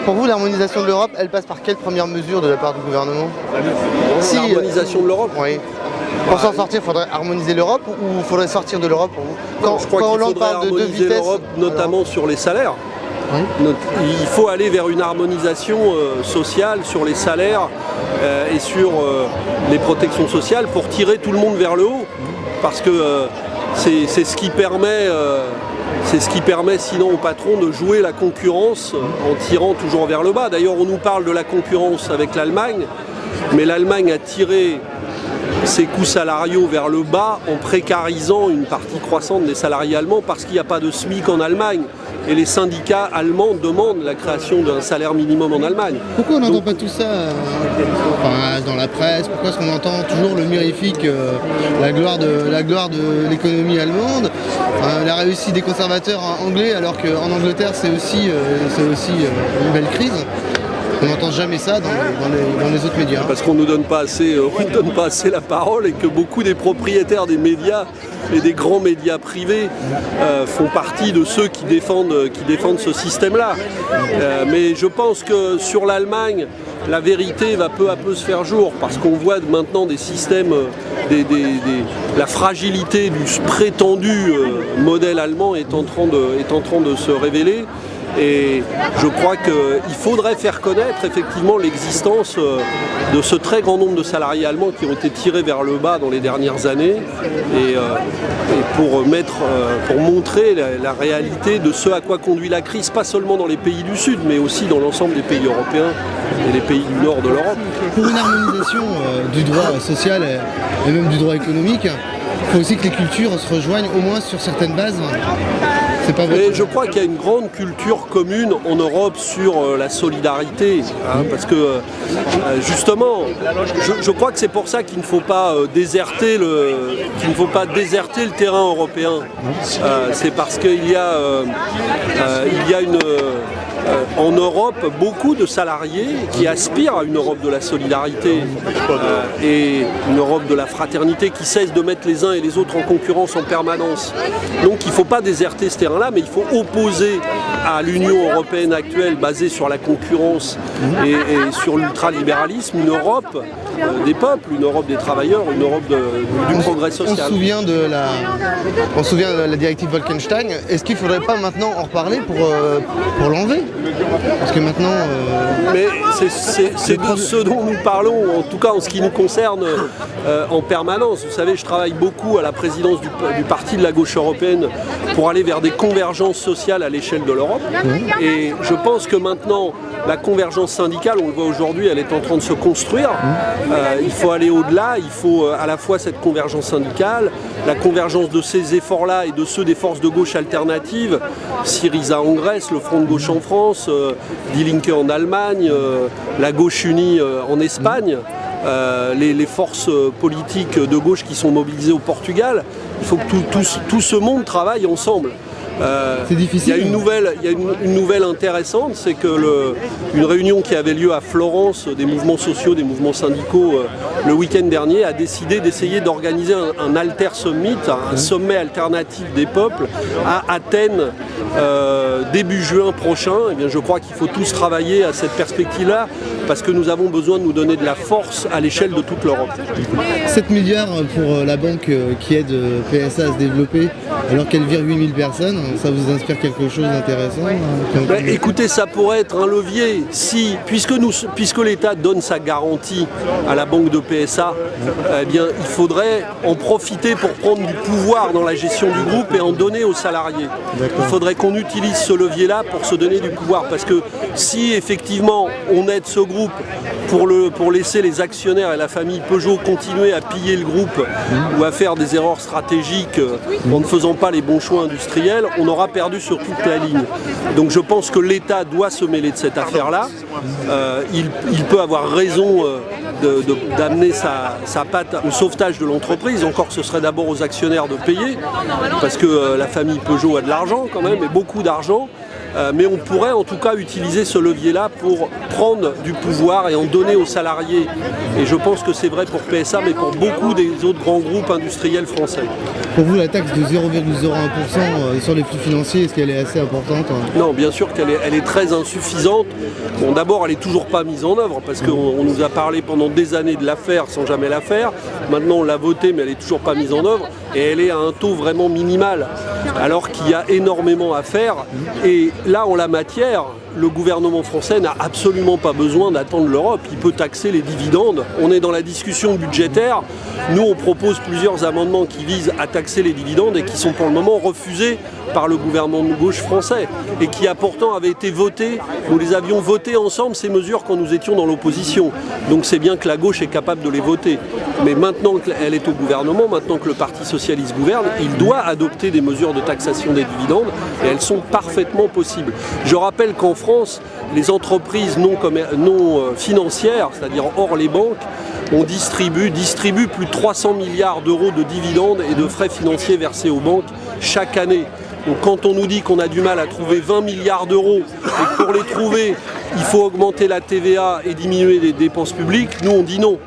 Pour vous, l'harmonisation de l'Europe, elle passe par quelle première mesure de la part du gouvernement? L'harmonisation de l'Europe? Oui. Pour s'en sortir, il faudrait harmoniser l'Europe ou il faudrait sortir de l'Europe pour vous? Je crois qu'il faudrait harmoniser l'Europe, notamment sur les salaires. Oui. Il faut aller vers une harmonisation sociale sur les salaires et sur les protections sociales pour tirer tout le monde vers le haut. Parce que c'est ce qui permet... C'est ce qui permet sinon au patron de jouer la concurrence en tirant toujours vers le bas. D'ailleurs, on nous parle de la concurrence avec l'Allemagne, mais l'Allemagne a tiré ses coûts salariaux vers le bas en précarisant une partie croissante des salariés allemands parce qu'il n'y a pas de SMIC en Allemagne. Et les syndicats allemands demandent la création d'un salaire minimum en Allemagne. Pourquoi on n'entend pas tout ça dans la presse? Pourquoi est-ce qu'on entend toujours le mirifique, la gloire de l'économie allemande, la réussite des conservateurs anglais, alors qu'en Angleterre c'est aussi une belle crise? On n'entend jamais ça dans les autres médias. Parce qu'on ne nous donne pas assez la parole et que beaucoup des propriétaires des médias et des grands médias privés font partie de ceux qui défendent ce système-là. Mais je pense que sur l'Allemagne, la vérité va peu à peu se faire jour parce qu'on voit maintenant des systèmes, la fragilité du prétendu modèle allemand est en train de se révéler. Et je crois qu'il faudrait faire connaître effectivement l'existence de ce très grand nombre de salariés allemands qui ont été tirés vers le bas dans les dernières années et pour montrer la réalité de ce à quoi conduit la crise, pas seulement dans les pays du Sud, mais aussi dans l'ensemble des pays européens et les pays du Nord de l'Europe. Pour une harmonisation du droit social et même du droit économique, il faut aussi que les cultures se rejoignent au moins sur certaines bases. Mais je crois qu'il y a une grande culture commune en Europe sur la solidarité, parce que justement, je crois que c'est pour ça qu'il ne faut pas déserter le terrain européen. C'est parce qu'il y a en Europe beaucoup de salariés qui aspirent à une Europe de la solidarité et une Europe de la fraternité qui cesse de mettre les uns et les autres en concurrence en permanence. Donc il ne faut pas déserter ce terrain-là, mais il faut opposer à l'Union européenne actuelle basée sur la concurrence et sur l'ultralibéralisme une Europe des peuples, une Europe des travailleurs, une Europe du progrès social. On se souvient de la directive Bolkestein. Est-ce qu'il ne faudrait pas maintenant en reparler pour l'enlever? Parce que maintenant... Mais c'est de ce dont nous parlons, en tout cas en ce qui nous concerne en permanence. Vous savez, je travaille beaucoup à la présidence du parti de la gauche européenne pour aller vers des convergences sociales à l'échelle de l'Europe. Et je pense que maintenant, la convergence syndicale, on le voit aujourd'hui, elle est en train de se construire. Il faut aller au-delà, il faut à la fois cette convergence syndicale, la convergence de ces efforts-là et de ceux des forces de gauche alternatives, Syriza en Grèce, le Front de gauche en France, Die Linke en Allemagne, la gauche unie en Espagne, les forces politiques de gauche qui sont mobilisées au Portugal. Il faut que tout ce monde travaille ensemble. C'est difficile. Il y a une nouvelle intéressante, c'est que une réunion qui avait lieu à Florence des mouvements sociaux, des mouvements syndicaux le week-end dernier a décidé d'essayer d'organiser un alter summit, un sommet alternatif des peuples à Athènes début juin prochain. Eh bien, je crois qu'il faut tous travailler à cette perspective-là parce que nous avons besoin de nous donner de la force à l'échelle de toute l'Europe. 7 milliards pour la banque qui aide PSA à se développer alors qu'elle vire 8000 personnes, ça vous inspire quelque chose d'intéressant? Écoutez, ça pourrait être un levier puisque l'État donne sa garantie à la banque de PSA, eh bien, il faudrait en profiter pour prendre du pouvoir dans la gestion du groupe et en donner aux salariés. Il faudrait qu'on utilise ce levier-là pour se donner du pouvoir parce que si effectivement on aide ce groupe pour laisser les actionnaires et la famille Peugeot continuer à piller le groupe ou à faire des erreurs stratégiques en ne faisant pas les bons choix industriels, on aura perdu sur toute la ligne. Donc je pense que l'État doit se mêler de cette affaire-là. Il peut avoir raison d'amener sa patte au sauvetage de l'entreprise. Encore, ce serait d'abord aux actionnaires de payer, parce que la famille Peugeot a de l'argent quand même, et beaucoup d'argent. Mais on pourrait en tout cas utiliser ce levier-là pour prendre du pouvoir et en donner aux salariés. Et je pense que c'est vrai pour PSA, mais pour beaucoup des autres grands groupes industriels français. Pour vous, la taxe de 0,01% sur les flux financiers, est-ce qu'elle est assez importante? Non, bien sûr qu'elle est très insuffisante. Bon, d'abord, elle n'est toujours pas mise en œuvre parce qu'on nous a parlé pendant des années de la faire sans jamais la faire. Maintenant, on l'a votée, mais elle n'est toujours pas mise en œuvre. Et elle est à un taux vraiment minimal, alors qu'il y a énormément à faire. Et là, en la matière, le gouvernement français n'a absolument pas besoin d'attendre l'Europe. Il peut taxer les dividendes. On est dans la discussion budgétaire. Nous, on propose plusieurs amendements qui visent à taxer les dividendes et qui sont pour le moment refusés par le gouvernement de gauche français et qui pourtant avaient été votés. Nous les avions votés ensemble, ces mesures, quand nous étions dans l'opposition. Donc c'est bien que la gauche est capable de les voter. Mais maintenant qu'elle est au gouvernement, maintenant que le Parti socialiste gouverne, il doit adopter des mesures de taxation des dividendes et elles sont parfaitement possibles. Je rappelle qu'en France, les entreprises non financières, c'est-à-dire hors les banques, distribuent plus de 300 milliards d'euros de dividendes et de frais financiers versés aux banques chaque année. Donc quand on nous dit qu'on a du mal à trouver 20 milliards d'euros et que pour les trouver, il faut augmenter la TVA et diminuer les dépenses publiques, nous on dit non.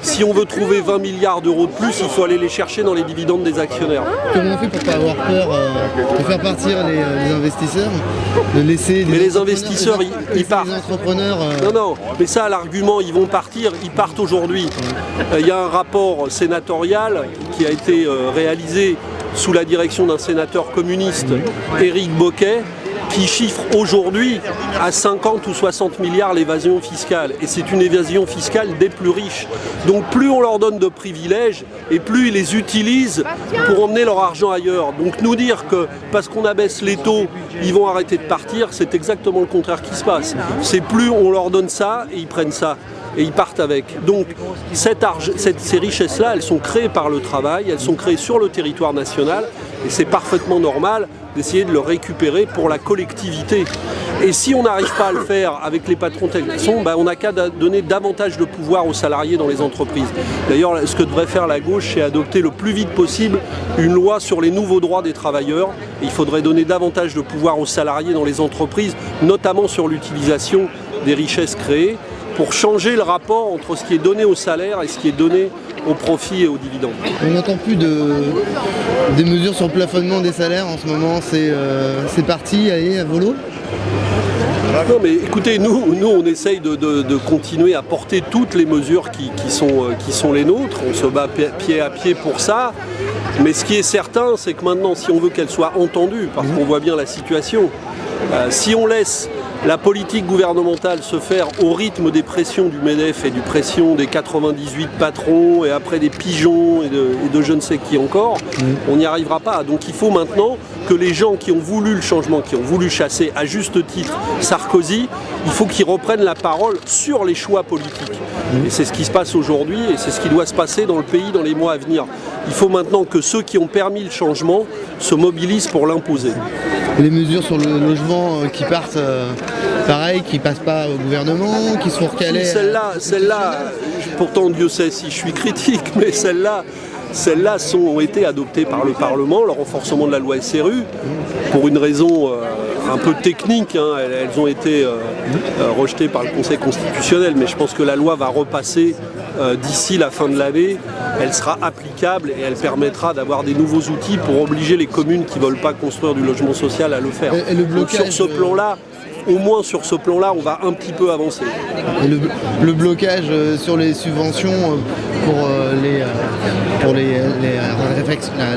Si on veut trouver 20 milliards d'euros de plus, il faut aller les chercher dans les dividendes des actionnaires. Comment on fait pour ne pas avoir peur de faire partir les investisseurs, de laisser les investisseurs, ils partent. Les entrepreneurs, Non, mais ça, l'argument, ils vont partir, ils partent aujourd'hui. Il y a un rapport sénatorial qui a été réalisé sous la direction d'un sénateur communiste, Éric Bocquet, qui chiffre aujourd'hui à 50 ou 60 milliards l'évasion fiscale. Et c'est une évasion fiscale des plus riches. Donc plus on leur donne de privilèges et plus ils les utilisent pour emmener leur argent ailleurs. Donc nous dire que parce qu'on abaisse les taux, ils vont arrêter de partir, c'est exactement le contraire qui se passe. C'est plus on leur donne ça et ils prennent ça. Et ils partent avec. Donc ces richesses-là, elles sont créées par le travail, elles sont créées sur le territoire national et c'est parfaitement normal d'essayer de le récupérer pour la collectivité. Et si on n'arrive pas à le faire avec les patrons tels qu'ils sont, on n'a qu'à donner davantage de pouvoir aux salariés dans les entreprises. D'ailleurs, ce que devrait faire la gauche, c'est adopter le plus vite possible une loi sur les nouveaux droits des travailleurs. Et il faudrait donner davantage de pouvoir aux salariés dans les entreprises, notamment sur l'utilisation des richesses créées, pour changer le rapport entre ce qui est donné au salaire et ce qui est donné au profit et aux dividendes. On n'entend plus des mesures sur le plafonnement des salaires en ce moment, c'est parti, allez, à volo. Non mais écoutez, nous on essaye de continuer à porter toutes les mesures qui sont les nôtres, on se bat pied à pied pour ça, mais ce qui est certain, c'est que maintenant, si on veut qu'elle soit entendue, parce qu'on voit bien la situation, si on laisse la politique gouvernementale se faire au rythme des pressions du MEDEF et du pression des 98 patrons et après des pigeons et de je ne sais qui encore, on n'y arrivera pas. Donc il faut maintenant que les gens qui ont voulu le changement, qui ont voulu chasser à juste titre Sarkozy, il faut qu'ils reprennent la parole sur les choix politiques. Et c'est ce qui se passe aujourd'hui et c'est ce qui doit se passer dans le pays dans les mois à venir. Il faut maintenant que ceux qui ont permis le changement se mobilisent pour l'imposer. Les mesures sur le logement qui partent, pareil, qui ne passent pas au gouvernement, qui sont recalées. Celles-là, pourtant Dieu sait si je suis critique, mais celles-là ont été adoptées par le Parlement, le renforcement de la loi SRU, pour une raison un peu technique. Elles ont été rejetées par le Conseil constitutionnel, mais je pense que la loi va repasser d'ici la fin de l'année. Elle sera applicable et elle permettra d'avoir des nouveaux outils pour obliger les communes qui ne veulent pas construire du logement social à le faire. Et le blocage, donc sur ce plan-là, au moins sur ce plan-là, on va un petit peu avancer. Et le blocage sur les subventions pour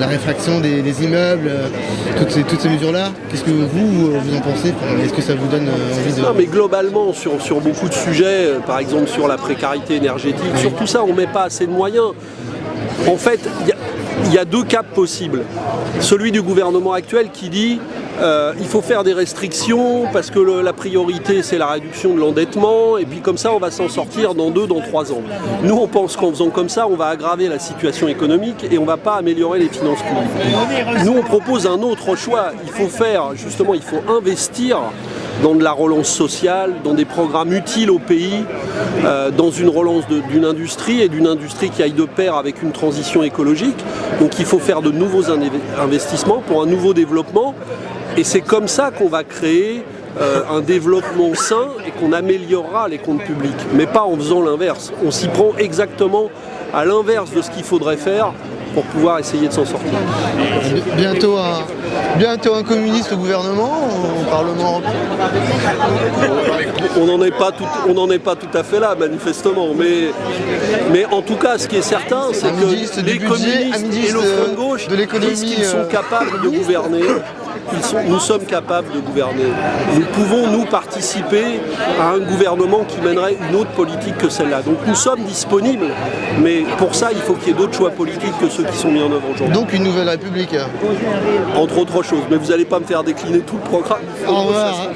la réfraction des immeubles, toutes ces mesures-là, qu'est-ce que vous en pensez? Est-ce que ça vous donne envie de... Non, mais globalement, sur beaucoup de sujets, par exemple sur la précarité énergétique, sur tout ça, on ne met pas assez de moyens. En fait, il y a deux caps possibles. Celui du gouvernement actuel qui dit il faut faire des restrictions parce que la priorité c'est la réduction de l'endettement et puis comme ça on va s'en sortir dans 2, dans 3 ans. Nous on pense qu'en faisant comme ça on va aggraver la situation économique et on ne va pas améliorer les finances publiques. Nous on propose un autre choix, il faut investir dans de la relance sociale, dans des programmes utiles au pays, dans une relance d'une industrie et d'une industrie qui aille de pair avec une transition écologique. Donc il faut faire de nouveaux investissements pour un nouveau développement et c'est comme ça qu'on va créer un développement sain et qu'on améliorera les comptes publics, mais pas en faisant l'inverse. On s'y prend exactement à l'inverse de ce qu'il faudrait faire pour pouvoir essayer de s'en sortir. Bientôt un communiste au gouvernement, au Parlement européen. On n'en est pas tout à fait là, manifestement. Mais en tout cas, ce qui est certain, c'est que les communistes et le front de gauche disent qu'ils sont capables de gouverner. Nous sommes capables de gouverner. Nous pouvons, nous, participer à un gouvernement qui mènerait une autre politique que celle-là. Donc nous sommes disponibles, mais pour ça, il faut qu'il y ait d'autres choix politiques que ceux qui sont mis en œuvre aujourd'hui. Donc une nouvelle république. Entre autres choses. Mais vous n'allez pas me faire décliner tout le programme. Au revoir.